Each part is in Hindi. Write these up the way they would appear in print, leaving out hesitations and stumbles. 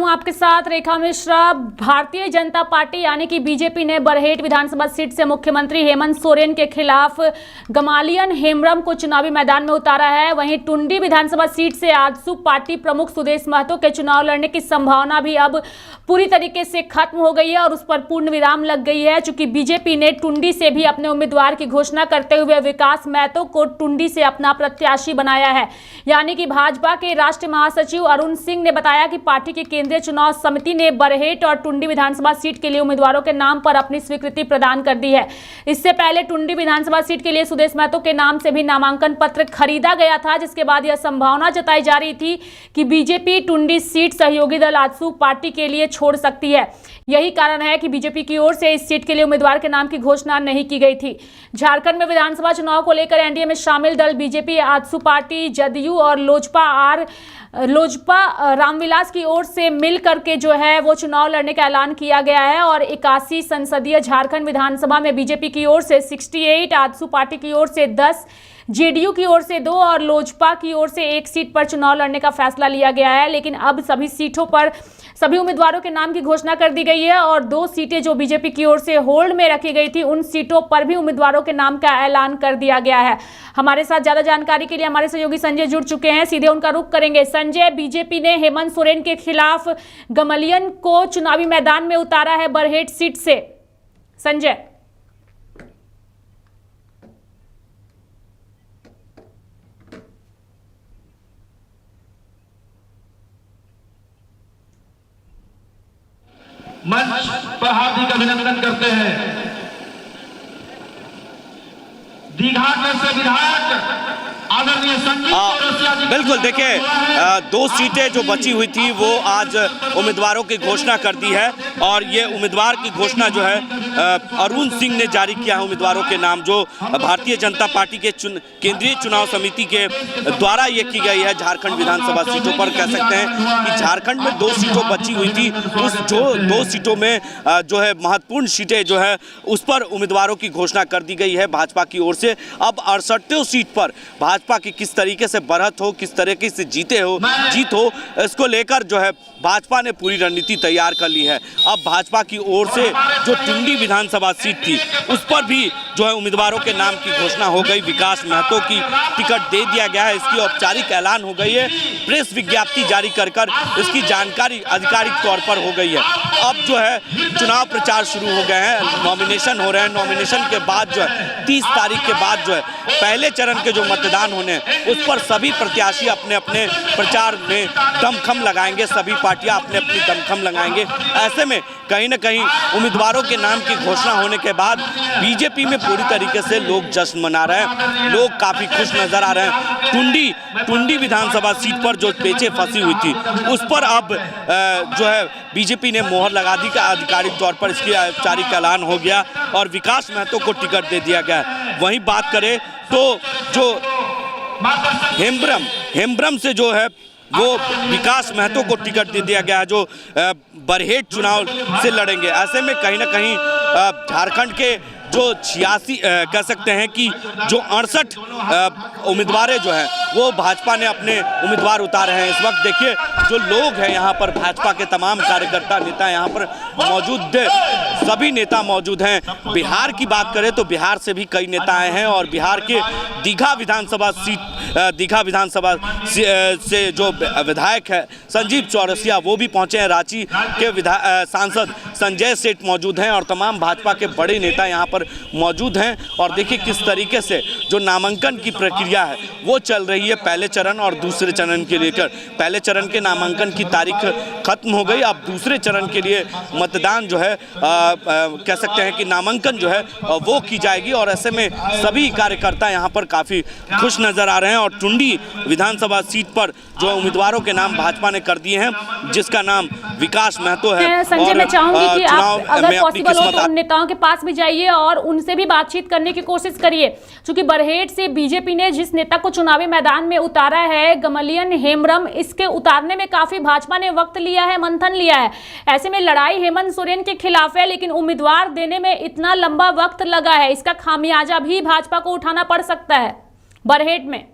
हूं आपके साथ रेखा मिश्रा। भारतीय जनता पार्टी यानी कि बीजेपी ने बरहेट विधानसभा सीट से मुख्यमंत्री हेमंत सोरेन के खिलाफ गमालियन हेम्ब्रम को चुनावी मैदान में उतारा है। वहीं टुंडी विधानसभा सीट से आजसू पार्टी प्रमुख सुदेश महतो के चुनाव लड़ने की संभावना भी अब पूरी तरीके से खत्म हो गई है और उस पर पूर्ण विराम लग गई है। चूंकि बीजेपी ने टुंडी से भी अपने उम्मीदवार की घोषणा करते हुए विकास महतो को टुंडी से अपना प्रत्याशी बनाया है। यानी कि भाजपा के राष्ट्रीय महासचिव अरुण सिंह ने बताया कि पार्टी की केंद्रीय चुनाव समिति ने बरहेट और टुंडी विधानसभा सीट के लिए उम्मीदवारों के नाम पर अपनी स्वीकृति प्रदान कर दी है। इससे पहले टुंडी विधानसभा सीट के लिए सुदेश महतो के नाम से भी नामांकन पत्र खरीदा गया था, जिसके बाद यह संभावना जताई जा रही थी कि बीजेपी टुंडी सीट सहयोगी दल आजसू पार्टी के लिए छोड़ सकती है। यही कारण है कि बीजेपी की ओर से इस सीट के लिए उम्मीदवार के नाम की घोषणा नहीं की गई थी। झारखंड में विधानसभा चुनाव को लेकर एनडीए में शामिल दल बीजेपी, आजसू पार्टी, जदयू और लोजपा रामविलास की ओर से मिल करके जो है वो चुनाव लड़ने का ऐलान किया गया है। और 81 संसदीय झारखंड विधानसभा में बीजेपी की ओर से 68, आजसू पार्टी की ओर से 10, जेडीयू की ओर से 2 और लोजपा की ओर से 1 सीट पर चुनाव लड़ने का फैसला लिया गया है। लेकिन अब सभी सीटों पर सभी उम्मीदवारों के नाम की घोषणा कर दी गई है और 2 सीटें जो बीजेपी की ओर से होल्ड में रखी गई थी, उन सीटों पर भी उम्मीदवारों के नाम का ऐलान कर दिया गया है। हमारे साथ ज्यादा जानकारी के लिए हमारे सहयोगी संजय जुड़ चुके हैं, सीधे उनका रुख करेंगे। संजय, बीजेपी ने हेमंत सोरेन के खिलाफ गमलियन को चुनावी मैदान में उतारा है बरहेट सीट से। संजय, मंच पर हार्दिक अभिनंदन करते हैं दीघा के विधायक आदरणीय संजीव चौरसिया जी। बिल्कुल, देखिए 2 सीटें जो बची हुई थी वो आज उम्मीदवारों की घोषणा कर दी है और ये उम्मीदवार की घोषणा जो है अरुण सिंह ने जारी किया है। उम्मीदवारों के नाम जो भारतीय जनता पार्टी के केंद्रीय चुनाव समिति के द्वारा ये की गई है। झारखंड विधानसभा सीटों पर कह सकते हैं कि झारखंड में 2 सीटों बची हुई थी, उस जो 2 सीटों में जो है महत्वपूर्ण सीटें जो है उस पर उम्मीदवारों की घोषणा कर दी गई है भाजपा की ओर से। अब 68 सीट पर भाजपा की किस तरीके से बढ़त हो, किस तरीके से जीत हो, इसको लेकर जो है भाजपा ने पूरी रणनीति तैयार कर ली है। अब भाजपा की ओर से जो टुंडी विधानसभा सीट थी उस पर भी जो है उम्मीदवारों के नाम की घोषणा हो गई। विकास महतो की टिकट दे दिया गया है, इसकी औपचारिक ऐलान हो गई है। प्रेस विज्ञप्ति जारी कर इसकी जानकारी आधिकारिक तौर पर हो गई है। अब जो है चुनाव प्रचार शुरू हो गए हैं, नॉमिनेशन हो रहे हैं। नॉमिनेशन के बाद जो है 30 तारीख के बाद जो है पहले चरण के जो मतदान होने उस पर सभी प्रत्याशी अपने अपने प्रचार में दमखम लगाएंगे, सभी पार्टियां अपने अपनी दमखम लगाएंगे। ऐसे में कहीं ना कहीं उम्मीदवारों के नाम की घोषणा होने के बाद बीजेपी में पूरी तरीके से लोग जश्न मना रहे हैं, लोग काफी खुश नजर आ रहे हैं। टुंडी विधानसभा सीट पर जो पेचे फंसी हुई थी उस पर अब जो है बीजेपी ने मोहर लगा दी, आधिकारिक तौर पर इसकी औपचारिक ऐलान हो गया और विकास महतो को टिकट दे दिया गया। वहीं बात करें तो जो हेम्ब्रम से जो है वो विकास महतो को टिकट दे दिया गया है, जो बरहेट चुनाव से लड़ेंगे। ऐसे में कहीं ना कहीं झारखंड के जो 86 कह सकते हैं कि जो 68 उम्मीदवार जो हैं वो भाजपा ने अपने उम्मीदवार उतारे हैं। इस वक्त देखिए जो लोग हैं यहाँ पर, भाजपा के तमाम कार्यकर्ता नेता यहाँ पर मौजूद, सभी नेता मौजूद हैं। बिहार की बात करें तो बिहार से भी कई नेता आए हैं और बिहार के दीघा विधानसभा से जो विधायक है संजीव चौरसिया वो भी पहुंचे हैं। रांची के सांसद संजय सेठ मौजूद हैं और तमाम भाजपा के बड़े नेता यहाँ पर मौजूद हैं। और देखिए किस तरीके से जो नामांकन की प्रक्रिया है वो चल रही है पहले चरण और दूसरे चरण के लेकर। पहले चरण के नामांकन की तारीख खत्म हो गई, अब दूसरे चरण के लिए मतदान जो है कह सकते हैं कि नामांकन जो है वो की जाएगी। और ऐसे में सभी कार्यकर्ता यहाँ पर काफ़ी खुश नजर आ रहे हैं और टुंडी विधानसभा सीट पर जो उम्मीदवारों के नाम भाजपा ने कर दिए हैं, जिसका नाम विकास महतो है। संजय, मैं चाहूंगी कि आप अगर पॉसिबल हो तो उन नेताओं के पास भी जाइए और उनसे भी बातचीत करने की कोशिश करिए, क्योंकि बरहेट से बीजेपी ने जिस नेता को चुनावी मैदान में उतारा है गमलियन हेम्ब्रम, इसके उतारने में काफी भाजपा ने वक्त लिया है, मंथन लिया है। ऐसे में लड़ाई हेमंत सोरेन के खिलाफ है, लेकिन उम्मीदवार देने में इतना लंबा वक्त लगा है, इसका खामियाजा भी भाजपा को उठाना पड़ सकता है बरहेट में।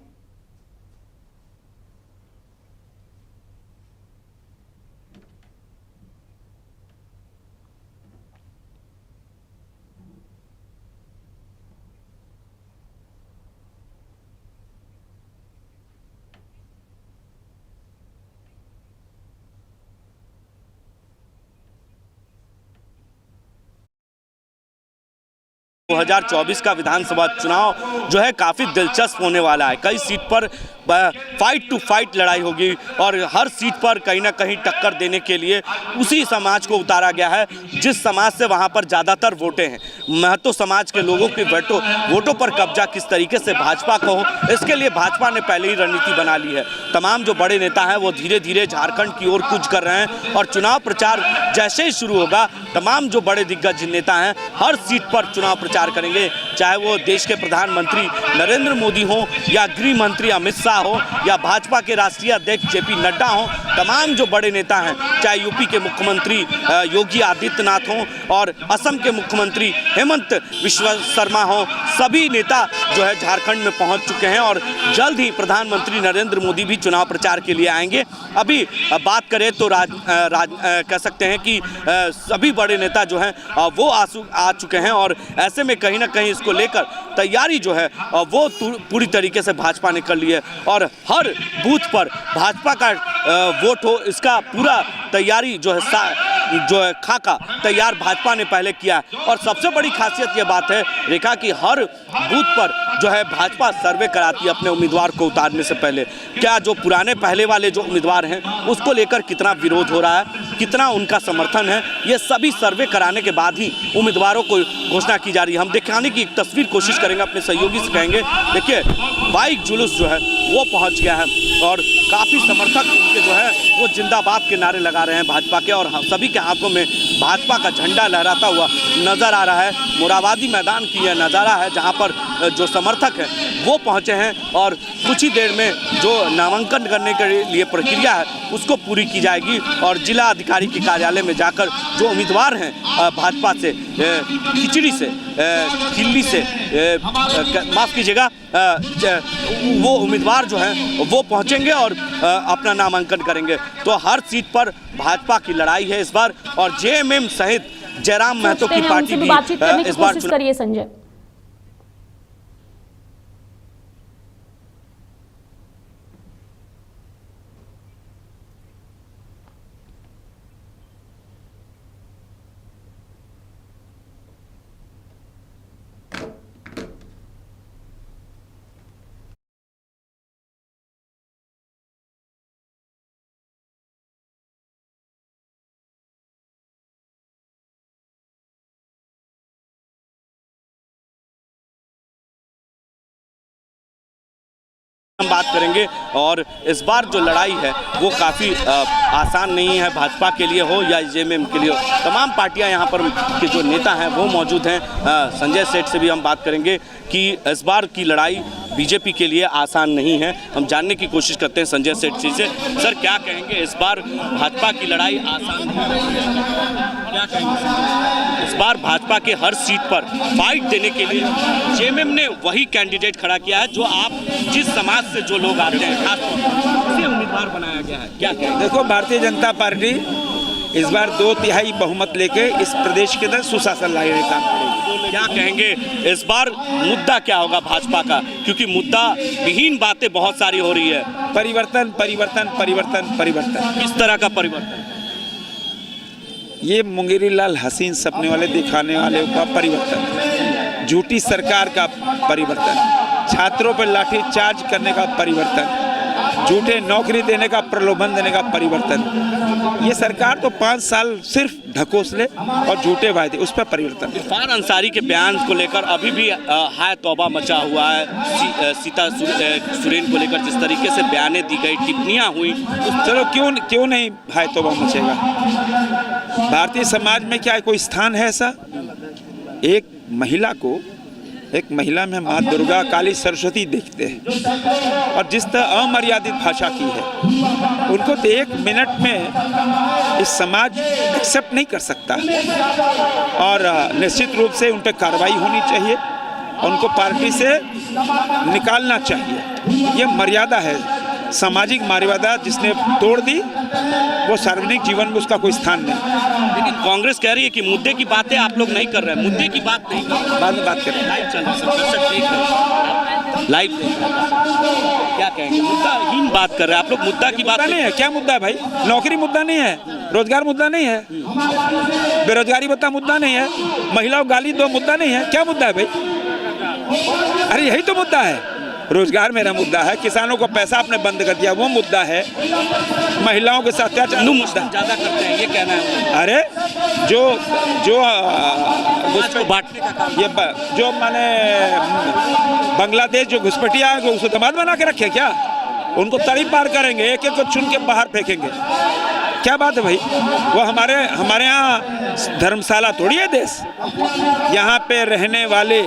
2024 का विधानसभा चुनाव जो है काफ़ी दिलचस्प होने वाला है। कई सीट पर फाइट टू फाइट लड़ाई होगी और हर सीट पर कहीं ना कहीं टक्कर देने के लिए उसी समाज को उतारा गया है जिस समाज से वहां पर ज़्यादातर वोटें हैं। महतो समाज के लोगों की वोटों पर कब्जा किस तरीके से भाजपा को हो, इसके लिए भाजपा ने पहले ही रणनीति बना ली है। तमाम जो बड़े नेता हैं वो धीरे धीरे झारखंड की ओर कूच कर रहे हैं और चुनाव प्रचार जैसे ही शुरू होगा तमाम जो बड़े दिग्गज नेता हैं हर सीट पर चुनाव प्रचार करेंगे, चाहे वो देश के प्रधानमंत्री नरेंद्र मोदी हो या गृह मंत्री अमित शाह हो या भाजपा के राष्ट्रीय अध्यक्ष जेपी नड्डा हो। तमाम जो बड़े नेता हैं, चाहे यूपी के मुख्यमंत्री योगी आदित्यनाथ हो और असम के मुख्यमंत्री हेमंत बिस्वा शर्मा हो, सभी नेता जो है झारखंड में पहुंच चुके हैं और जल्द ही प्रधानमंत्री नरेंद्र मोदी भी चुनाव प्रचार के लिए आएंगे। अभी बात करें तो कह सकते हैं कि सभी बड़े नेता जो हैं वो आ चुके हैं और ऐसे में कहीं ना कहीं इसको लेकर तैयारी जो है वो पूरी तरीके से भाजपा ने कर ली है और हर बूथ पर भाजपा का वोट हो इसका पूरा तैयारी जो है खाका तैयार भाजपा ने पहले किया है। और सबसे बड़ी खासियत ये बात है रेखा कि हर बूथ पर जो है भाजपा सर्वे कराती है अपने उम्मीदवार को उतारने से पहले। क्या जो पुराने पहले वाले जो उम्मीदवार हैं उसको लेकर कितना विरोध हो रहा है, कितना उनका समर्थन है, ये सभी सर्वे कराने के बाद ही उम्मीदवारों को घोषणा की जा रही है। हम दिखाने की एक तस्वीर कोशिश करेंगे, अपने सहयोगी से कहेंगे। देखिए बाइक जुलूस जो है वो पहुंच गया है और काफ़ी समर्थक उनके जो है वो जिंदाबाद के नारे लगा रहे हैं भाजपा के और सभी के हाथों में भाजपा का झंडा लहराता हुआ नजर आ रहा है। मोराबादी मैदान की यह नज़ारा है जहां पर जो समर्थक हैं वो पहुंचे हैं और कुछ ही देर में जो नामांकन करने के लिए प्रक्रिया है उसको पूरी की जाएगी और जिला अधिकारी के कार्यालय में जाकर जो उम्मीदवार हैं भाजपा से खिचड़ी से खिल्ली से माफ़ कीजिएगा वो उम्मीदवार जो हैं वो पहुंचेंगे और अपना नामांकन करेंगे। तो हर सीट पर भाजपा की लड़ाई है इस बार और जेएमएम सहित जयराम महतो की पार्टी भी इस बार करिए संजय। हम बात करेंगे और इस बार जो लड़ाई है वो काफ़ी आसान नहीं है भाजपा के लिए हो या जेएमएम के लिए हो। तमाम पार्टियां यहाँ पर के जो नेता हैं वो मौजूद हैं। संजय सेठ से भी हम बात करेंगे कि इस बार की लड़ाई बीजेपी के लिए आसान नहीं है। हम जानने की कोशिश करते हैं संजय सेठ जी से। सर क्या कहेंगे, इस बार भाजपा की लड़ाई आसान नहीं है, क्या कहेंगे? इस बार भाजपा के हर सीट पर फाइट देने के लिए जेएमएम ने वही कैंडिडेट खड़ा किया है जो आप जिस समाज से जो लोग आते हैं खासतौर पर उसे उम्मीदवार बनाया गया है। क्या कहेंगे? देखो, भारतीय जनता पार्टी इस बार 2/3 बहुमत लेके इस प्रदेश के अंदर सुशासन लाने का काम करेगी। क्या कहेंगे इस बार मुद्दा क्या होगा भाजपा का, क्योंकि मुद्दा विहीन बातें बहुत सारी हो रही है। परिवर्तन परिवर्तन परिवर्तन परिवर्तन। किस तरह का परिवर्तन? ये मुंगेरी लाल हसीन सपने वाले दिखाने वाले का परिवर्तन, झूठी सरकार का परिवर्तन, छात्रों पर लाठी चार्ज करने का परिवर्तन, झूठे नौकरी देने का प्रलोभन देने का परिवर्तन। ये सरकार तो 5 साल सिर्फ ढकोसले और झूठे वायदे, उस पर परिवर्तन। इरफान अंसारी के बयान को लेकर अभी भी हाय तौबा मचा हुआ है। सीता सुरेन को लेकर जिस तरीके से बयानें दी गई, टिप्पणियां हुई, चलो क्यों नहीं हाय तौबा मचेगा। भारतीय समाज में क्या कोई स्थान है ऐसा? एक महिला में माँ दुर्गा, काली, सरस्वती देखते हैं और जिस तरह अमर्यादित भाषा की है उनको तो 1 मिनट में इस समाज एक्सेप्ट नहीं कर सकता और निश्चित रूप से उन पर कार्रवाई होनी चाहिए, उनको पार्टी से निकालना चाहिए। ये मर्यादा है सामाजिक मर्यादा जिसने तोड़ दी, वो सार्वजनिक जीवन में उसका कोई स्थान नहीं। लेकिन कांग्रेस कह रही है कि मुद्दे की बातें आप लोग नहीं कर रहे हैं, मुद्दे की बात नहीं कर रहे हैं। बाद में बात करें। लाइव चल रहा है सर, दर्शक देख रहे हैं, लाइव देख रहे हैं। क्या कहेंगे, मुद्दाहीन बात कर रहे हैं आप लोग, मुद्दा की बात नहीं है। क्या मुद्दा है भाई? नौकरी मुद्दा नहीं है, रोजगार मुद्दा नहीं है, बेरोजगारी भत्ता मुद्दा नहीं है, महिलाओं गाली दो मुद्दा नहीं है। क्या मुद्दा है भाई? अरे यही तो मुद्दा है। रोजगार मेरा मुद्दा है, किसानों को पैसा आपने बंद कर दिया वो मुद्दा है, महिलाओं के साथ अत्याचार मुद्दा ज्यादा करते हैं, ये कहना है। अरे जो उसको बांटने का काम, ये जो माने बांग्लादेश जो घुसपैठिया है उसको दामाद बना के रखे क्या? उनको तड़ी पार करेंगे, एक एक को चुन के बाहर फेंकेंगे। क्या बात है भाई? वो हमारे यहाँ धर्मशाला थोड़ी है देश। यहाँ पे रहने वाले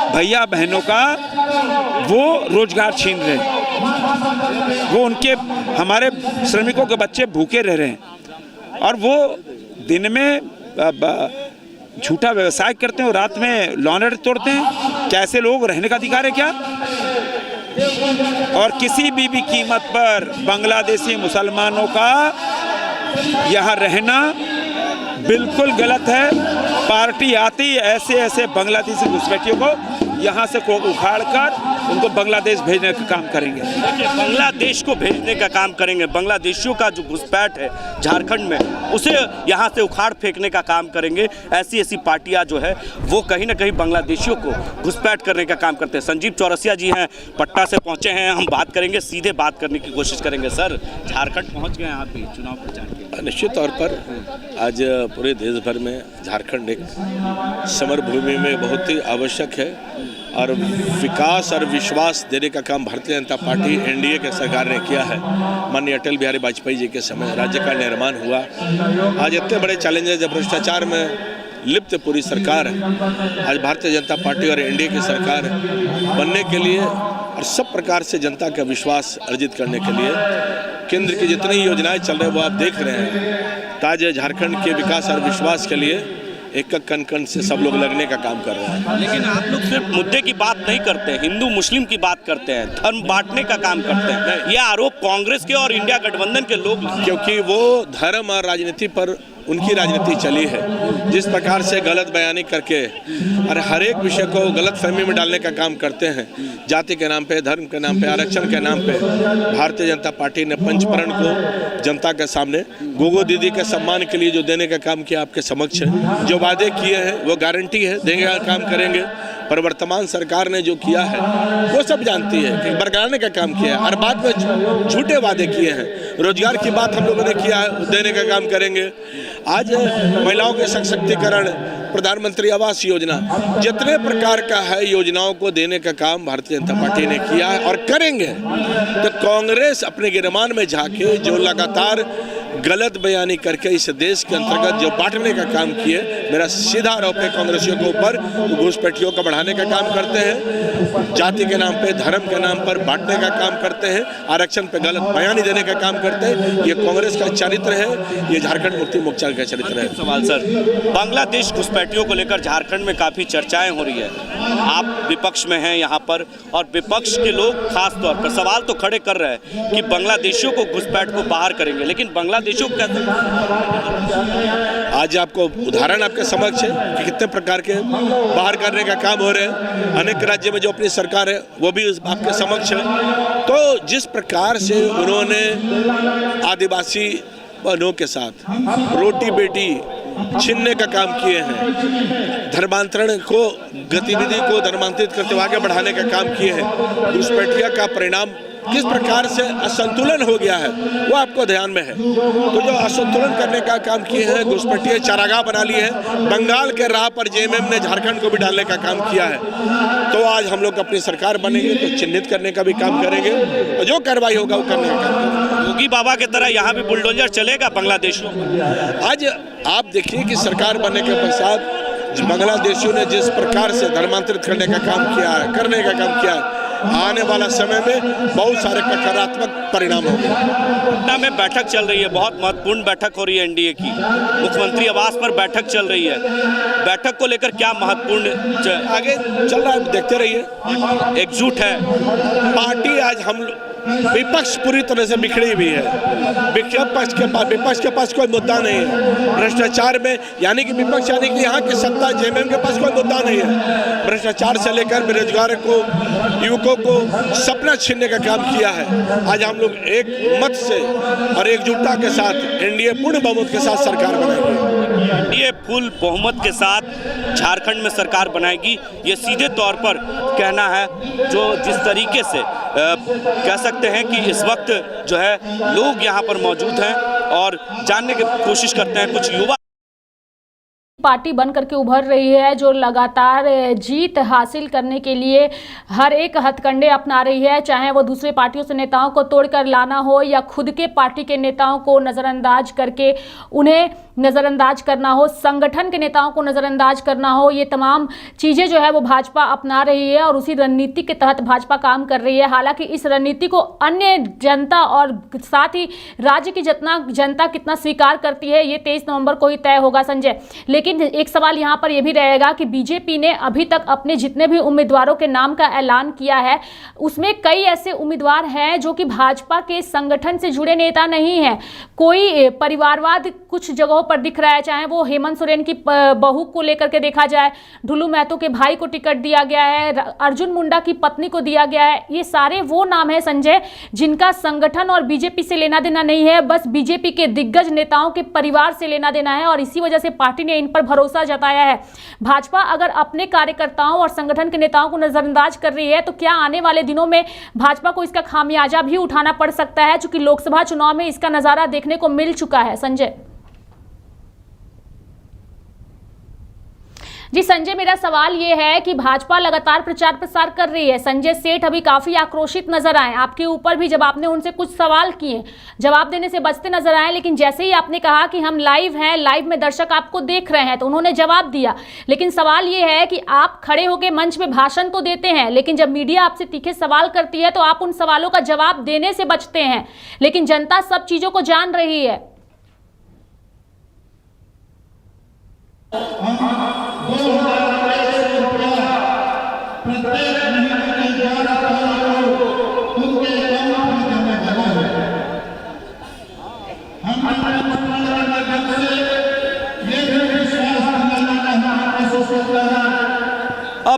भैया बहनों का वो रोजगार छीन रहे हैं, वो उनके हमारे श्रमिकों के बच्चे भूखे रह रहे हैं, और वो दिन में झूठा व्यवसाय करते हैं और रात में लॉन्ड्री तोड़ते हैं। क्या ऐसे लोग रहने का अधिकार है क्या? और किसी भी कीमत पर बांग्लादेशी मुसलमानों का यहाँ रहना बिल्कुल गलत है। पार्टी आती ऐसे बांग्लादेशी घुसपैठियों को यहाँ से उखाड़ कर उनको बांग्लादेश भेजने का काम करेंगे। बांग्लादेश को भेजने का काम करेंगे। बांग्लादेशियों का जो घुसपैठ है झारखंड में, उसे यहाँ से उखाड़ फेंकने का काम करेंगे। ऐसी पार्टियाँ जो है वो कहीं ना कहीं बांग्लादेशियों को घुसपैठ करने का काम करते हैं। संजीव चौरसिया जी हैं, पटना से पहुँचे हैं, हम बात करेंगे, सीधे बात करने की कोशिश करेंगे। सर, झारखंड पहुँच गए हैं आप भी चुनाव प्रचार के? निश्चित तौर पर आज पूरे देश भर में झारखंड एक समर भूमि में बहुत ही आवश्यक है, और विकास और विश्वास देने का काम भारतीय जनता पार्टी एनडीए के सरकार ने किया है। माननीय अटल बिहारी वाजपेयी जी के समय राज्य का निर्माण हुआ। आज इतने बड़े चैलेंजेस, जब भ्रष्टाचार में लिप्त पूरी सरकार है, आज भारतीय जनता पार्टी और एनडीए की सरकार बनने के लिए और सब प्रकार से जनता का विश्वास अर्जित करने के लिए केंद्र की जितनी योजनाएं चल रही है वो आप देख रहे हैं। आज झारखंड के विकास और विश्वास के लिए एक कण कण से सब लोग लगने का काम कर रहे हैं। लेकिन आप लोग सिर्फ मुद्दे की बात नहीं करते हैं, हिंदू मुस्लिम की बात करते हैं, धर्म बांटने का काम करते हैं। यह आरोप कांग्रेस के और इंडिया गठबंधन के लोग, क्योंकि वो धर्म और राजनीति पर उनकी राजनीति चली है। जिस प्रकार से गलत बयानी करके और हर एक विषय को गलत फहमी में डालने का काम करते हैं, जाति के नाम पे, धर्म के नाम पे, आरक्षण के नाम पे, भारतीय जनता पार्टी ने पंचप्रण को जनता के सामने गोगो दीदी के सम्मान के लिए जो देने का काम किया आपके समक्ष है। जो वादे किए हैं वो गारंटी है, देने का काम करेंगे। पर वर्तमान सरकार ने जो किया है वो सब जानती है कि बरगलाने का काम किया है, और बाद में झूठे वादे किए हैं। रोजगार की बात हम लोगों ने किया है, देने का काम करेंगे। आज महिलाओं के सशक्तिकरण, प्रधानमंत्री आवास योजना, जितने प्रकार का है योजनाओं को देने का काम भारतीय जनता पार्टी ने किया है और करेंगे। तो कांग्रेस अपने गिरमान में जाके जो लगातार गलत बयानी करके इस देश के अंतर्गत जो बांटने का काम किए, मेरा सीधा आरोप है कांग्रेसियों के ऊपर, घुसपैठियों को बढ़ाने का काम करते हैं, जाति के नाम पे, धर्म के नाम पर बांटने का काम करते हैं, आरक्षण पे गलत बयानी देने का काम करते हैं। ये कांग्रेस का चरित्र है, ये झारखंड मुक्ति मोर्चा का चरित्र है। सवाल सर, बांग्लादेश घुसपैठियों को लेकर झारखंड में काफ़ी चर्चाएं हो रही है। आप विपक्ष में हैं यहाँ पर, और विपक्ष के लोग खास तौर पर सवाल तो खड़े कर रहे हैं कि बांग्लादेशियों को घुसपैठ को बाहर करेंगे, लेकिन बांग्लादेशियों को कैसे? आज आपको उदाहरण आपके समक्ष है कि कितने प्रकार के बाहर करने का काम हो रहे हैं। अनेक राज्य में जो अपनी सरकार है वो भी आपके समक्ष है। तो जिस प्रकार से उन्होंने आदिवासी बहनों के साथ रोटी बेटी छीनने का काम किए हैं, धर्मांतरण को गतिविधि को धर्मांतरित करते हुए आगे बढ़ाने का काम किए हैं, घुसपैठिया का परिणाम किस प्रकार से असंतुलन हो गया है वो आपको ध्यान में है। तो जो असंतुलन करने का काम किए हैं, घुसपैठिया चारागाह बना लिए हैं, बंगाल के राह पर जेएमएम ने झारखंड को भी डालने का काम किया है। तो आज हम लोग अपनी सरकार बनेंगे तो चिन्हित करने का भी काम करेंगे, और जो कार्रवाई होगा वो करने का काम करेंगे। योगी बाबा की तरह यहाँ भी बुलडोजर चलेगा बांग्लादेशियों में? आज आप देखिए कि सरकार बनने के पश्चात बांग्लादेशियों ने जिस प्रकार से धर्मांतरित करने का काम किया है, करने का काम किया है, आने वाला समय में बहुत सारे सकारात्मक परिणाम होंगे। पटना में बैठक चल रही है, बहुत महत्वपूर्ण बैठक हो रही है एनडीए की, मुख्यमंत्री आवास पर बैठक चल रही है। बैठक को लेकर क्या महत्वपूर्ण आगे चल रहा है, देखते रहिए। एकजुट है पार्टी आज हम विपक्ष पूरी तरह से बिखरी हुई है। विपक्ष के पास कोई मुद्दा नहीं है भ्रष्टाचार में, यानी कि विपक्ष यानी कि यहाँ की सत्ता जेएमएम के पास कोई मुद्दा नहीं है। भ्रष्टाचार से लेकर बेरोजगार को, युवकों को सपना छीनने का काम किया है। आज हम लोग एक मत से और एकजुटता के साथ एनडीए पूर्ण बहुमत के साथ सरकार बनाएंगे। एनडीए फुल बहुमत के साथ झारखंड में सरकार बनाएगी, ये सीधे तौर पर कहना है। जो जिस तरीके से कह सकते हैं कि इस वक्त जो है लोग यहाँ पर मौजूद हैं और जानने की कोशिश करते हैं कुछ युवा पार्टी बन करके उभर रही है, जो लगातार जीत हासिल करने के लिए हर एक हथकंडे अपना रही है, चाहे वो दूसरे पार्टियों से नेताओं को तोड़कर लाना हो या खुद के पार्टी के नेताओं को नज़रअंदाज करके उन्हें नज़रअंदाज करना हो, संगठन के नेताओं को नज़रअंदाज करना हो। ये तमाम चीज़ें जो है वो भाजपा अपना रही है और उसी रणनीति के तहत भाजपा काम कर रही है। हालांकि इस रणनीति को अन्य जनता और साथ ही राज्य की जनता कितना स्वीकार करती है, ये 23 नवंबर को ही तय होगा संजय। लेकिन एक सवाल यहाँ पर यह भी रहेगा कि बीजेपी ने अभी तक अपने जितने भी उम्मीदवारों के नाम का ऐलान किया है, उसमें कई ऐसे उम्मीदवार हैं जो कि भाजपा के संगठन से जुड़े नेता नहीं हैं। कोई परिवारवाद कुछ जगहों पर दिख रहा है, चाहे वो हेमंत सोरेन की बहू को लेकर के देखा जाए, ढुलू महतो के भाई को टिकट दिया गया है, अर्जुन मुंडा की पत्नी को दिया गया है। ये सारे वो नाम है संजय जिनका संगठन और बीजेपी से लेना देना नहीं है, बस बीजेपी के दिग्गज नेताओं के परिवार से लेना देना है और इसी वजह से पार्टी ने इन पर भरोसा जताया है। भाजपा अगर अपने कार्यकर्ताओं और संगठन के नेताओं को नजरअंदाज कर रही है तो क्या आने वाले दिनों में भाजपा को इसका खामियाजा भी उठाना पड़ सकता है, चूंकि लोकसभा चुनाव में इसका नजारा देखने को मिल चुका है संजय। जी संजय, मेरा सवाल ये है कि भाजपा लगातार प्रचार प्रसार कर रही है, संजय सेठ अभी काफी आक्रोशित नजर आए आपके ऊपर भी, जब आपने उनसे कुछ सवाल किए जवाब देने से बचते नजर आए, लेकिन जैसे ही आपने कहा कि हम लाइव हैं, लाइव में दर्शक आपको देख रहे हैं, तो उन्होंने जवाब दिया। लेकिन सवाल ये है कि आप खड़े होकर मंच में भाषण तो देते हैं, लेकिन जब मीडिया आपसे तीखे सवाल करती है तो आप उन सवालों का जवाब देने से बचते हैं, लेकिन जनता सब चीजों को जान रही है।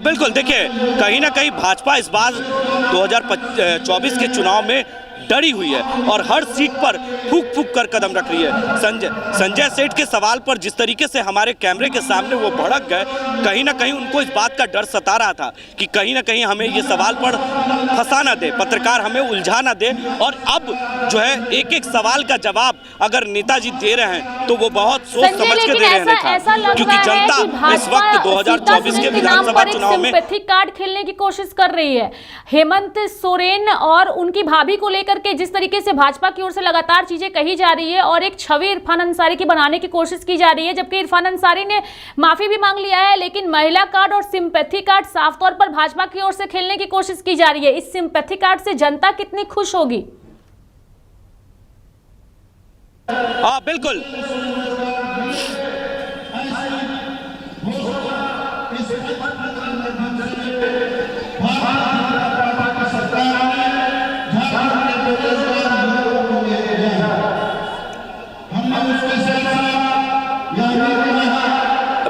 बिल्कुल, देखिए कहीं ना कहीं भाजपा इस बार 2024 के चुनाव में डरी हुई है और हर सीट पर फूक फूक कर कदम रख रही है। संजय सेठ के सवाल पर जिस तरीके से हमारे कैमरे के सामने वो भड़क गए, कहीं ना कहीं उनको इस बात का डर सता रहा था कि कहीं ना कहीं हमें ये सवाल पर फंसा ना दे, पत्रकार हमें उलझा ना दे। और अब जो है एक एक सवाल का जवाब अगर नेताजी दे रहे हैं तो वो बहुत सोच समझ के दे रहे हैं, क्योंकि जनता इस वक्त 2024 के विधानसभा चुनाव में कार्ड खेलने की कोशिश कर रही है। हेमंत सोरेन और उनकी भाभी को लेकर के जिस तरीके से भाजपा की ओर से लगातार चीजें कही जा रही है और एक छवि इरफान अंसारी की बनाने की कोशिश की जा रही है, जबकि इरफान अंसारी ने माफी भी मांग लिया है, लेकिन महिला कार्ड और सिंपैथी कार्ड साफ तौर पर भाजपा की ओर से खेलने की कोशिश की जा रही है। इस सिंपैथी कार्ड से जनता कितनी खुश होगी? हाँ बिल्कुल,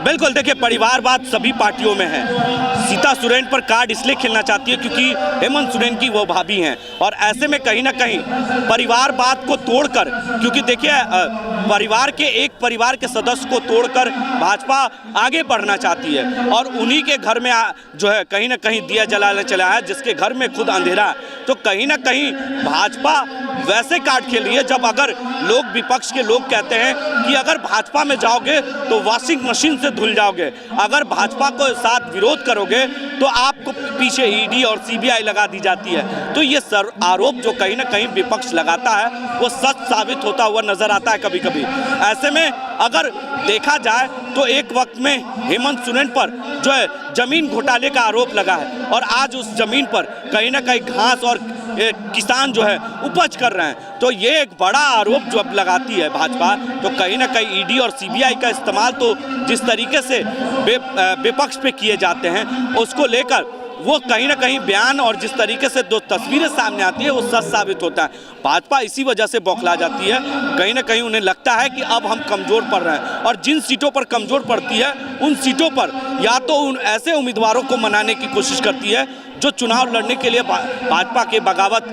बिल्कुल देखिए परिवारवाद सभी पार्टियों में है। सीता सोरेन पर कार्ड इसलिए खेलना चाहती है क्योंकि हेमंत सोरेन की वो भाभी हैं, और ऐसे में कहीं ना कहीं परिवारवाद को तोड़कर, क्योंकि देखिए परिवार के एक परिवार के सदस्य को तोड़कर भाजपा आगे बढ़ना चाहती है और उन्हीं के घर में जो है कहीं ना कहीं दिया जलाने चला है, जिसके घर में खुद अंधेरा है। तो कहीं ना कहीं भाजपा वैसे कार्ड खेल रही है जब अगर लोग, विपक्ष के लोग कहते हैं कि अगर भाजपा में जाओगे तो वॉशिंग मशीन से धुल जाओगे, अगर भाजपा को साथ विरोध करोगे तो आपको पीछे ईडी और सीबीआई लगा दी जाती है। तो ये आरोप जो कहीं ना कहीं विपक्ष लगाता है वो सच साबित होता हुआ नजर आता है कभी कभी। ऐसे में अगर देखा जाए तो एक वक्त में हेमंत सोरेन पर जो है जमीन घोटाले का आरोप लगा है और आज उस जमीन पर कहीं ना कहीं घास और किसान जो है उपज कर रहे हैं। तो ये एक बड़ा आरोप जो अब लगाती है भाजपा, तो कहीं ना कहीं ईडी और सीबीआई का इस्तेमाल तो जिस तरीके से विपक्ष पे किए जाते हैं उसको लेकर वो कहीं ना कहीं बयान और जिस तरीके से दो तस्वीरें सामने आती है वो सच साबित होता है। भाजपा इसी वजह से बौखला जाती है, कहीं ना कहीं उन्हें लगता है कि अब हम कमज़ोर पड़ रहे हैं, और जिन सीटों पर कमज़ोर पड़ती है उन सीटों पर या तो उन ऐसे उम्मीदवारों को मनाने की कोशिश करती है जो चुनाव लड़ने के लिए भाजपा के बगावत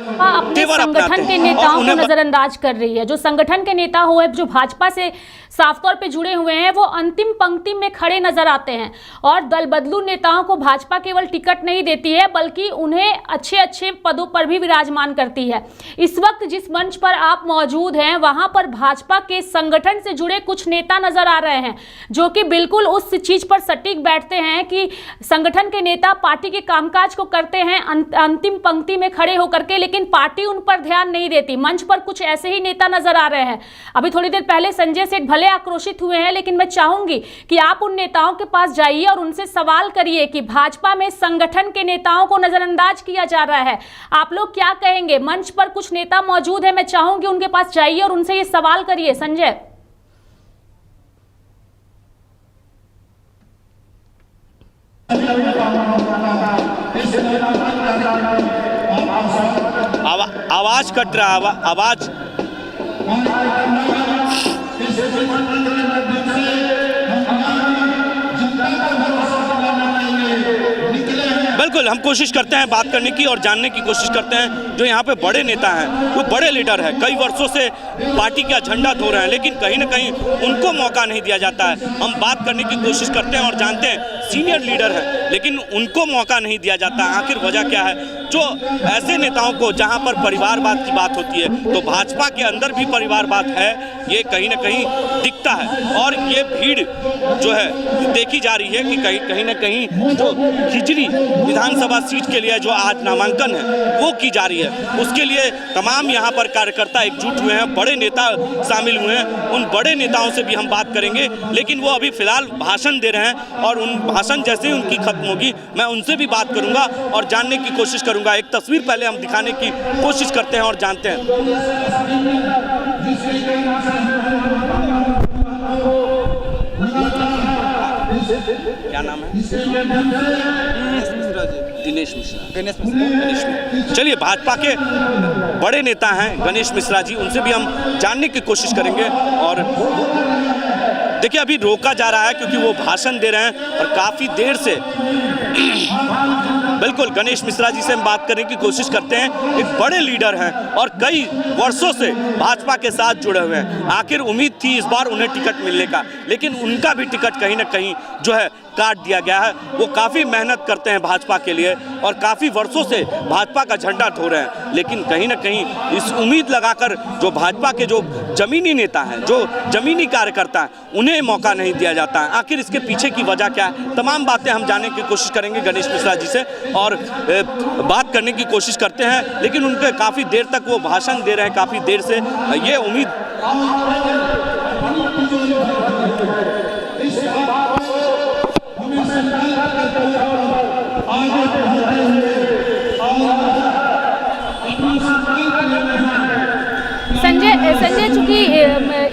तेवर अपनाते हैं, संगठन के नेताओं को नजरअंदाज कर रही है। जो संगठन के नेता हुए जो भाजपा से साफ तौर पे जुड़े हुए हैं वो अंतिम पंक्ति में खड़े नजर आते हैं, और दल बदलू नेताओं को भाजपा केवल टिकट नहीं देती है बल्कि उन्हें अच्छे अच्छे पदों पर भी विराजमान करती है। इस वक्त जिस मंच पर आप मौजूद हैं वहां पर भाजपा के संगठन से जुड़े कुछ नेता नजर आ रहे हैं जो कि बिल्कुल उस चीज पर सटीक बैठते हैं कि संगठन के नेता पार्टी के कामकाज को करते हैं अंतिम पंक्ति में खड़े होकर के, लेकिन पार्टी उन पर ध्यान नहीं देती। मंच पर कुछ ऐसे ही नेता नजर आ रहे हैं। अभी थोड़ी देर पहले संजय सेठ भले आक्रोशित हुए हैं, लेकिन मैं चाहूंगी कि आप उन नेताओं के पास जाइए और उनसे सवाल करिए कि भाजपा में संगठन के नेताओं को नजरअंदाज किया जा रहा है, आप लोग क्या कहेंगे। मंच पर कुछ नेता मौजूद है, मैं चाहूंगी उनके पास जाइए और उनसे ये सवाल करिए। संजय, आवाज कट रहा, आवाज बिल्कुल हम कोशिश करते हैं बात करने की और जानने की कोशिश करते हैं। जो यहाँ पे बड़े नेता हैं, वो बड़े लीडर हैं, कई वर्षों से पार्टी का झंडा धो रहे हैं, लेकिन कहीं ना कहीं उनको मौका नहीं दिया जाता है। हम बात करने की कोशिश करते हैं और जानते हैं सीनियर लीडर हैं, लेकिन उनको मौका नहीं दिया जाता। आखिर वजह क्या है? जो ऐसे नेताओं को जहाँ पर परिवारवाद की बात होती है तो भाजपा के अंदर भी परिवारवाद है, ये कहीं ना कहीं दिखता है। और ये भीड़ जो है देखी जा रही है कि कहीं ना कहीं जो खिचड़ी विधानसभा सीट के लिए जो आज नामांकन है वो की जा रही है, उसके लिए तमाम यहाँ पर कार्यकर्ता एकजुट हुए हैं, बड़े नेता शामिल हुए हैं। उन बड़े नेताओं से भी हम बात करेंगे, लेकिन वो अभी फिलहाल भाषण दे रहे हैं और उन भाषण जैसे ही उनकी खत्म होगी मैं उनसे भी बात करूंगा और जानने की कोशिश करूंगा। एक तस्वीर पहले हम दिखाने की कोशिश करते हैं और जानते हैं। क्या नाम है? दिनेश मिश्रा। गणेश मिश्रा। चलिए, भाजपा के बड़े नेता हैं गणेश मिश्रा जी, उनसे भी हम जानने की कोशिश करेंगे। और देखिए अभी रोका जा रहा है क्योंकि वो भाषण दे रहे हैं और काफ़ी देर से बिल्कुल गणेश मिश्रा जी से हम बात करने की कोशिश करते हैं। एक बड़े लीडर हैं और कई वर्षों से भाजपा के साथ जुड़े हुए हैं। आखिर उम्मीद थी इस बार उन्हें टिकट मिलने का, लेकिन उनका भी टिकट कहीं ना कहीं जो है काट दिया गया है। वो काफ़ी मेहनत करते हैं भाजपा के लिए और काफ़ी वर्षों से भाजपा का झंडा धो रहे हैं, लेकिन कहीं ना कहीं इस उम्मीद लगाकर जो भाजपा के जो जमीनी नेता हैं, जो जमीनी कार्यकर्ता हैं, उन्हें मौका नहीं दिया जाता है। आखिर इसके पीछे की वजह क्या है? तमाम बातें हम जानने की कोशिश करेंगे गणेश मिश्रा जी से और बात करने की कोशिश करते हैं, लेकिन उनके काफ़ी देर तक वो भाषण दे रहे हैं, काफ़ी देर से। ये उम्मीद संजय चूंकि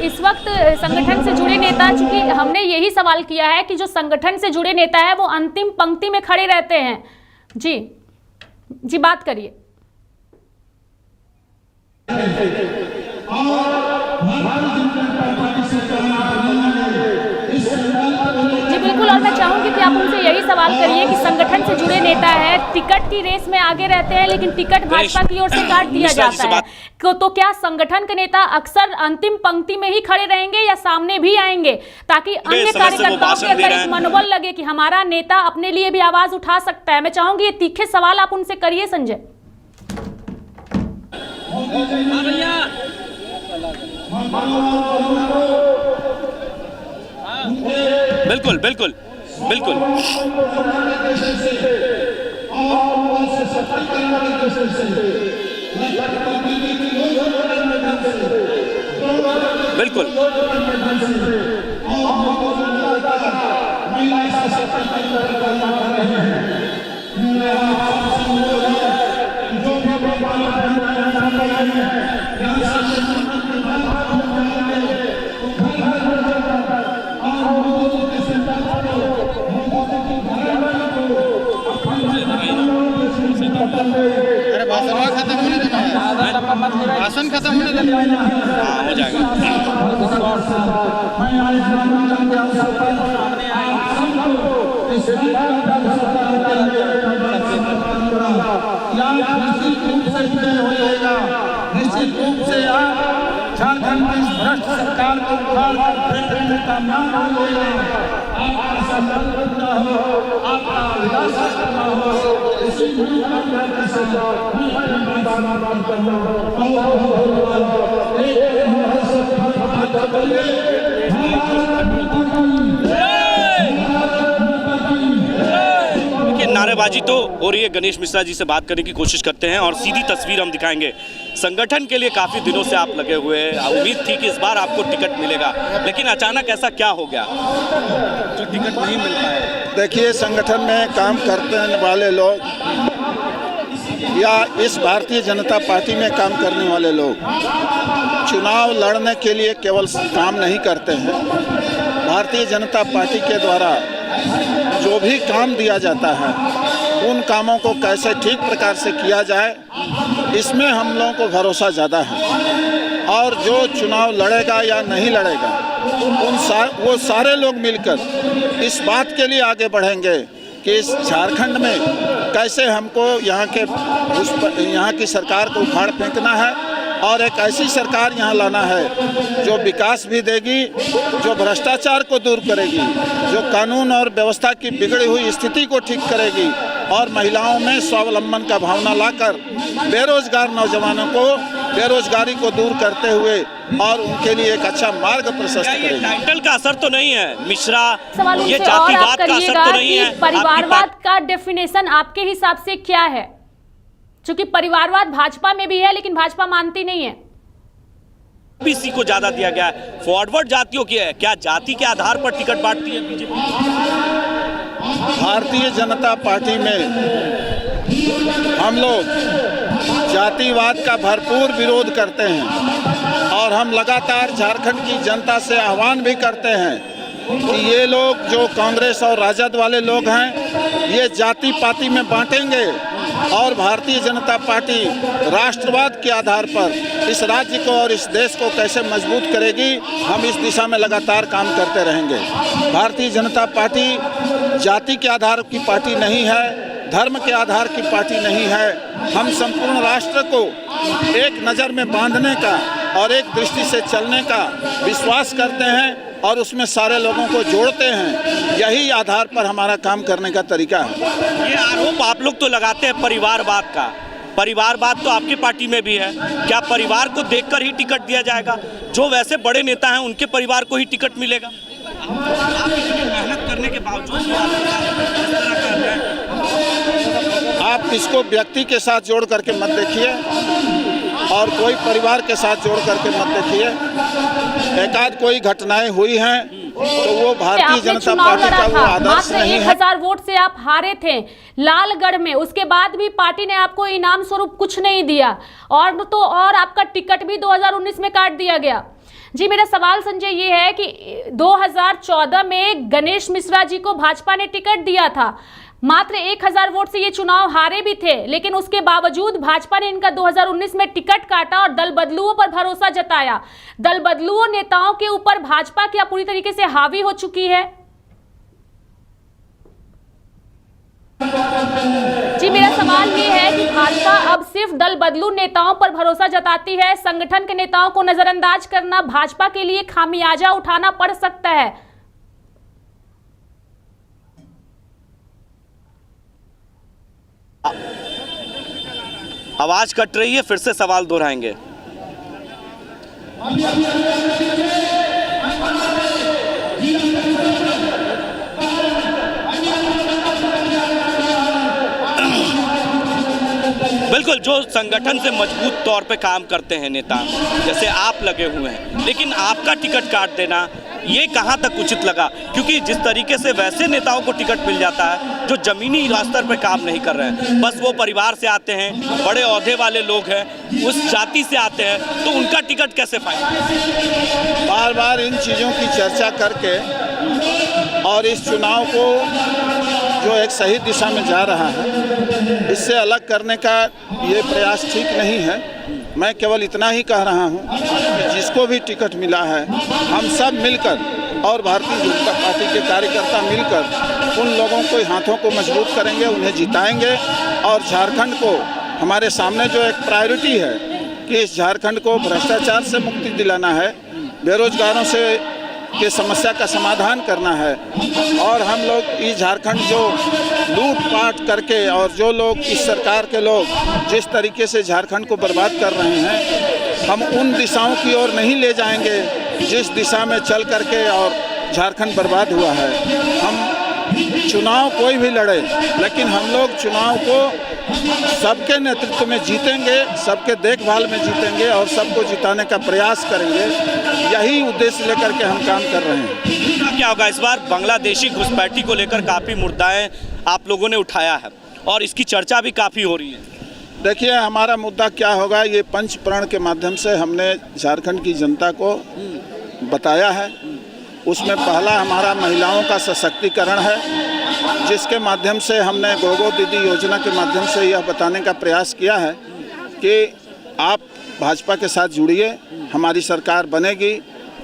इस वक्त संगठन से जुड़े नेता, चूंकि हमने यही सवाल किया है कि जो संगठन से जुड़े नेता है वो अंतिम पंक्ति में खड़े रहते हैं। जी बात करिए। जी बिल्कुल, और मैं चाहूंगी कि आप उनसे यही सवाल करिए कि संगठन से जुड़े नेता है, टिकट की रेस में आगे रहते हैं, लेकिन टिकट भाजपा की ओर से काट दिया जाता है, तो क्या संगठन के नेता अक्सर अंतिम पंक्ति में ही खड़े रहेंगे या सामने भी आएंगे, ताकि अन्य कार्यकर्ताओं के अंदर एक मनोबल लगे कि हमारा नेता अपने लिए भी आवाज उठा सकता है? मैं चाहूंगी ये तीखे सवाल आप उनसे करिए। संजय, बिल्कुल बिल्कुल बिल्कुल बिल्कुल खत्म होने देना है, भाषण खत्म होने देना है। हाँ, हो जाएगा। निश्चित रूप से आप झारखंड की भ्रष्ट सरकार को उखाड़ कर फेंकने में कामयाब होंगे। आपका संकल्प करना हो, आपका विकास करना हो, इसी नारेबाजी तो हो रही है। गणेश मिश्रा जी से बात करने की कोशिश करते हैं और सीधी तस्वीर हम दिखाएंगे। संगठन के लिए काफ़ी दिनों से आप लगे हुए हैं, उम्मीद थी कि इस बार आपको टिकट मिलेगा, लेकिन अचानक ऐसा क्या हो गया जो टिकट नहीं मिल पाया? देखिए, संगठन में काम करने वाले लोग या इस भारतीय जनता पार्टी में काम करने वाले लोग चुनाव लड़ने के लिए केवल काम नहीं करते हैं। भारतीय जनता पार्टी के द्वारा जो भी काम दिया जाता है उन कामों को कैसे ठीक प्रकार से किया जाए, इसमें हम लोगों को भरोसा ज़्यादा है। और जो चुनाव लड़ेगा या नहीं लड़ेगा, वो सारे लोग मिलकर इस बात के लिए आगे बढ़ेंगे कि इस झारखंड में कैसे हमको यहाँ की सरकार को उखाड़ फेंकना है और एक ऐसी सरकार यहाँ लाना है जो विकास भी देगी, जो भ्रष्टाचार को दूर करेगी, जो कानून और व्यवस्था की बिगड़ी हुई स्थिति को ठीक करेगी और महिलाओं में स्वावलंबन का भावना लाकर बेरोजगार नौजवानों को बेरोजगारी को दूर करते हुए और उनके लिए एक अच्छा मार्ग प्रशस्त करेगी। टाइटल का असर तो नहीं है मिश्रा, सवाल ये उनसे और आप जातिवाद का असर करिएगा तो नहीं कि है? परिवारवाद का डेफिनेशन आपके हिसाब से क्या है? क्योंकि परिवारवाद भाजपा में भी है, लेकिन भाजपा मानती नहीं है। ओबीसी को ज्यादा दिया गया है, फॉरवर्ड जातियों की है, क्या जाति के आधार पर टिकट बांटती है बीजेपी? भारतीय जनता पार्टी में हम लोग जातिवाद का भरपूर विरोध करते हैं और हम लगातार झारखंड की जनता से आह्वान भी करते हैं कि ये लोग जो कांग्रेस और राजद वाले लोग हैं, ये जाति पाति में बांटेंगे और भारतीय जनता पार्टी राष्ट्रवाद के आधार पर इस राज्य को और इस देश को कैसे मजबूत करेगी, हम इस दिशा में लगातार काम करते रहेंगे। भारतीय जनता पार्टी जाति के आधार की पार्टी नहीं है, धर्म के आधार की पार्टी नहीं है। हम संपूर्ण राष्ट्र को एक नज़र में बांधने का और एक दृष्टि से चलने का विश्वास करते हैं और उसमें सारे लोगों को जोड़ते हैं। यही आधार पर हमारा काम करने का तरीका है। ये आरोप आप लोग तो लगाते हैं परिवारवाद का, परिवारवाद तो आपकी पार्टी में भी है। क्या परिवार को देखकर ही टिकट दिया जाएगा? जो वैसे बड़े नेता हैं उनके परिवार को ही टिकट मिलेगा? आप इतनी मेहनत करने के बावजूद भी आप इस तरह कर रहे हैं। आप इसको व्यक्ति के साथ जोड़ करके मत देखिए और कोई परिवार के साथ जोड़ करके मत देखिए। एकाध कोई घटनाएं हुई हैं तो वो भारतीय जनता पार्टी का वो आदर्श नहीं है। 1000 वोट से आप हारे थे लालगढ़ में, उसके बाद भी पार्टी ने आपको इनाम स्वरूप कुछ नहीं दिया और आपका टिकट भी 2019 में काट दिया गया। जी, मेरा सवाल संजय ये है कि 2014 में गणेश मिश्रा जी को भाजपा ने टिकट दिया था, मात्र 1000 वोट से ये चुनाव हारे भी थे, लेकिन उसके बावजूद भाजपा ने इनका 2019 में टिकट काटा और दल बदलुओं पर भरोसा जताया। दल बदलुओं नेताओं के ऊपर भाजपा क्या पूरी तरीके से हावी हो चुकी है? जी, मेरा सवाल ये है कि भाजपा अब सिर्फ दल बदलू नेताओं पर भरोसा जताती है, संगठन के नेताओं को नजरअंदाज करना भाजपा के लिए खामियाजा उठाना पड़ सकता है। आवाज कट रही है, फिर से सवाल दोहराएंगे। बिल्कुल, जो संगठन से मजबूत तौर पे काम करते हैं नेता, जैसे आप लगे हुए हैं, लेकिन आपका टिकट काट देना ये कहाँ तक उचित लगा? क्योंकि जिस तरीके से वैसे नेताओं को टिकट मिल जाता है जो जमीनी स्तर पर काम नहीं कर रहे हैं, बस वो परिवार से आते हैं, बड़े ओहदे वाले लोग हैं, उस जाति से आते हैं, तो उनका टिकट कैसे पाएंगे? बार बार इन चीज़ों की चर्चा करके और इस चुनाव को जो एक सही दिशा में जा रहा है, इससे अलग करने का ये प्रयास ठीक नहीं है। मैं केवल इतना ही कह रहा हूँ कि जिसको भी टिकट मिला है, हम सब मिलकर और भारतीय जनता पार्टी के कार्यकर्ता मिलकर उन लोगों को हाथों को मजबूत करेंगे, उन्हें जिताएंगे और झारखंड को, हमारे सामने जो एक प्रायोरिटी है कि इस झारखंड को भ्रष्टाचार से मुक्ति दिलाना है, बेरोजगारों से के समस्या का समाधान करना है और हम लोग इस झारखंड जो लूटपाट करके और जो लोग इस सरकार के लोग जिस तरीके से झारखंड को बर्बाद कर रहे हैं, हम उन दिशाओं की ओर नहीं ले जाएंगे जिस दिशा में चल करके और झारखंड बर्बाद हुआ है। हम चुनाव कोई भी लड़े, लेकिन हम लोग चुनाव को सबके नेतृत्व में जीतेंगे, सबके देखभाल में जीतेंगे और सबको जिताने का प्रयास करेंगे। यही उद्देश्य लेकर के हम काम कर रहे हैं। क्या होगा इस बार? बांग्लादेशी घुसपैठी को लेकर काफ़ी मुद्दाएं आप लोगों ने उठाया है और इसकी चर्चा भी काफ़ी हो रही है। देखिए, हमारा मुद्दा क्या होगा, ये पंच प्रण के माध्यम से हमने झारखंड की जनता को बताया है। उसमें पहला हमारा महिलाओं का सशक्तिकरण है, जिसके माध्यम से हमने गोगो दीदी योजना के माध्यम से यह बताने का प्रयास किया है कि आप भाजपा के साथ जुड़िए, हमारी सरकार बनेगी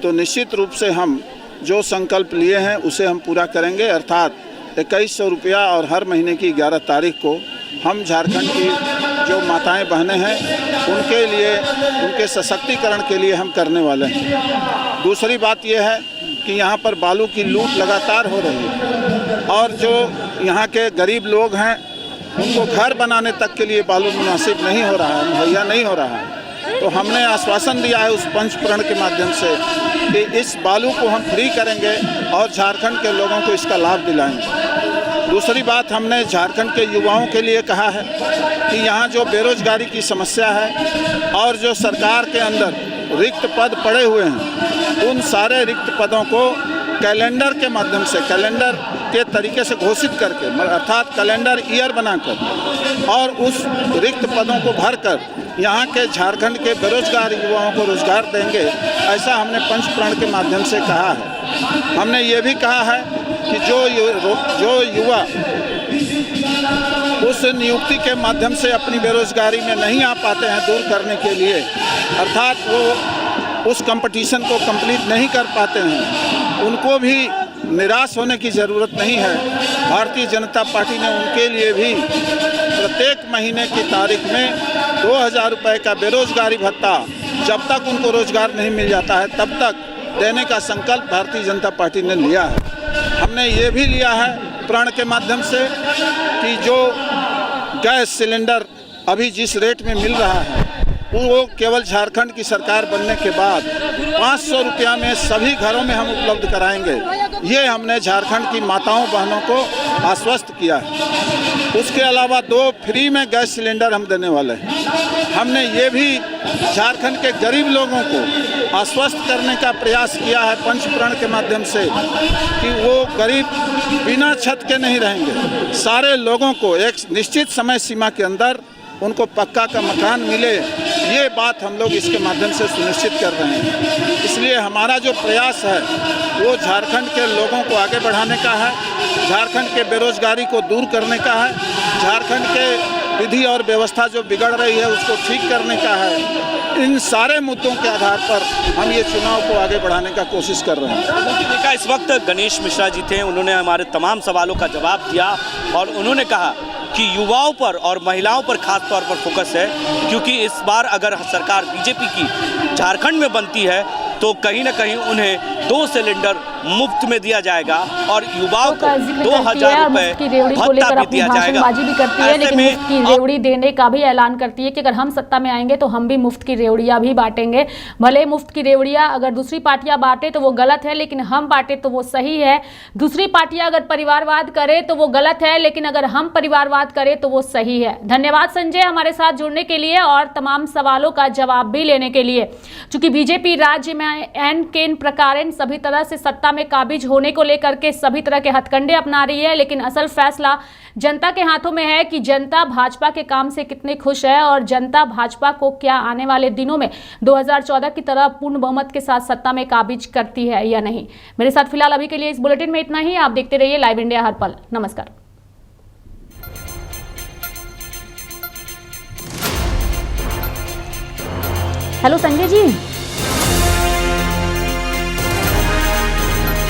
तो निश्चित रूप से हम जो संकल्प लिए हैं उसे हम पूरा करेंगे। अर्थात 2100 रुपया और हर महीने की 11 तारीख को हम झारखंड की जो माताएं बहनें हैं उनके लिए, उनके सशक्तिकरण के लिए हम करने वाले हैं। दूसरी बात यह है कि यहाँ पर बालू की लूट लगातार हो रही है और जो यहाँ के गरीब लोग हैं उनको घर बनाने तक के लिए बालू मुनासिब नहीं हो रहा है, मुहैया नहीं हो रहा है। तो हमने आश्वासन दिया है उस पंच प्रण के माध्यम से कि इस बालू को हम फ्री करेंगे और झारखंड के लोगों को इसका लाभ दिलाएंगे। दूसरी बात, हमने झारखंड के युवाओं के लिए कहा है कि यहाँ जो बेरोजगारी की समस्या है और जो सरकार के अंदर रिक्त पद पड़े हुए हैं, उन सारे रिक्त पदों को कैलेंडर के माध्यम से, कैलेंडर के तरीके से घोषित करके, अर्थात कैलेंडर ईयर बनाकर और उस रिक्त पदों को भरकर यहाँ के झारखंड के बेरोजगार युवाओं को रोजगार देंगे। ऐसा हमने पंच प्रण के माध्यम से कहा है। हमने ये भी कहा है कि जो युवा उस नियुक्ति के माध्यम से अपनी बेरोजगारी में नहीं आ पाते हैं दूर करने के लिए, अर्थात वो उस कंपटीशन को कंप्लीट नहीं कर पाते हैं, उनको भी निराश होने की ज़रूरत नहीं है। भारतीय जनता पार्टी ने उनके लिए भी प्रत्येक महीने की तारीख में 2000 रुपये का बेरोजगारी भत्ता जब तक उनको रोजगार नहीं मिल जाता है तब तक देने का संकल्प भारतीय जनता पार्टी ने लिया है। हमने ये भी लिया है प्रण के माध्यम से कि जो गैस सिलेंडर अभी जिस रेट में मिल रहा है वो केवल झारखंड की सरकार बनने के बाद 500 रुपया में सभी घरों में हम उपलब्ध कराएंगे। ये हमने झारखंड की माताओं बहनों को आश्वस्त किया है। उसके अलावा 2 फ्री में गैस सिलेंडर हम देने वाले हैं। हमने ये भी झारखंड के गरीब लोगों को आश्वस्त करने का प्रयास किया है पंच प्रण के माध्यम से कि वो गरीब बिना छत के नहीं रहेंगे। सारे लोगों को एक निश्चित समय सीमा के अंदर उनको पक्का का मकान मिले, ये बात हम लोग इसके माध्यम से सुनिश्चित कर रहे हैं। इसलिए हमारा जो प्रयास है वो झारखंड के लोगों को आगे बढ़ाने का है, झारखंड के बेरोजगारी को दूर करने का है, झारखंड के विधि और व्यवस्था जो बिगड़ रही है उसको ठीक करने का है। इन सारे मुद्दों के आधार पर हम ये चुनाव को आगे बढ़ाने का कोशिश कर रहे हैं। देखा, इस वक्त गणेश मिश्रा जी थे, उन्होंने हमारे तमाम सवालों का जवाब दिया और उन्होंने कहा कि युवाओं पर और महिलाओं पर खास तौर पर फोकस है, क्योंकि इस बार अगर सरकार बीजेपी की झारखंड में बनती है तो कहीं ना कहीं उन्हें 2 सिलेंडर मुफ्त में दिया जाएगा और युवाओं को 2000 रुपये भत्ता भी दिया जाएगा। भाषणबाजी भी करती है, लेकिन मुफ्त की रेवड़ी देने का भी ऐलान करती है कि अगर हम सत्ता में आएंगे तो हम भी मुफ्त की रेवड़ियां भी बांटेंगे। भले मुफ्त की रेवड़ियां अगर दूसरी पार्टियां बांटे तो वो गलत है, लेकिन हम बांटे तो वो सही है। दूसरी पार्टियां अगर परिवारवाद करे तो वो गलत है, लेकिन अगर हम परिवारवाद करें तो वो सही है। धन्यवाद संजय हमारे साथ जुड़ने के लिए और तमाम सवालों का जवाब भी लेने के लिए। चूंकि बीजेपी राज्य में एन केन प्रकारेण सभी तरह से सत्ता में काबिज होने को लेकर के सभी तरह के हथकंडे अपना रही है, लेकिन असल फैसला जनता के हाथों में है कि जनता भाजपा के काम से कितनी खुश है और जनता भाजपा को क्या आने वाले दिनों में 2014 की तरह पूर्ण बहुमत के साथ सत्ता में काबिज करती है या नहीं। मेरे साथ फिलहाल अभी के लिए इस बुलेटिन में इतना ही। आप देखते रहिए लाइव इंडिया हर पल। नमस्कार। हेलो संजय जी।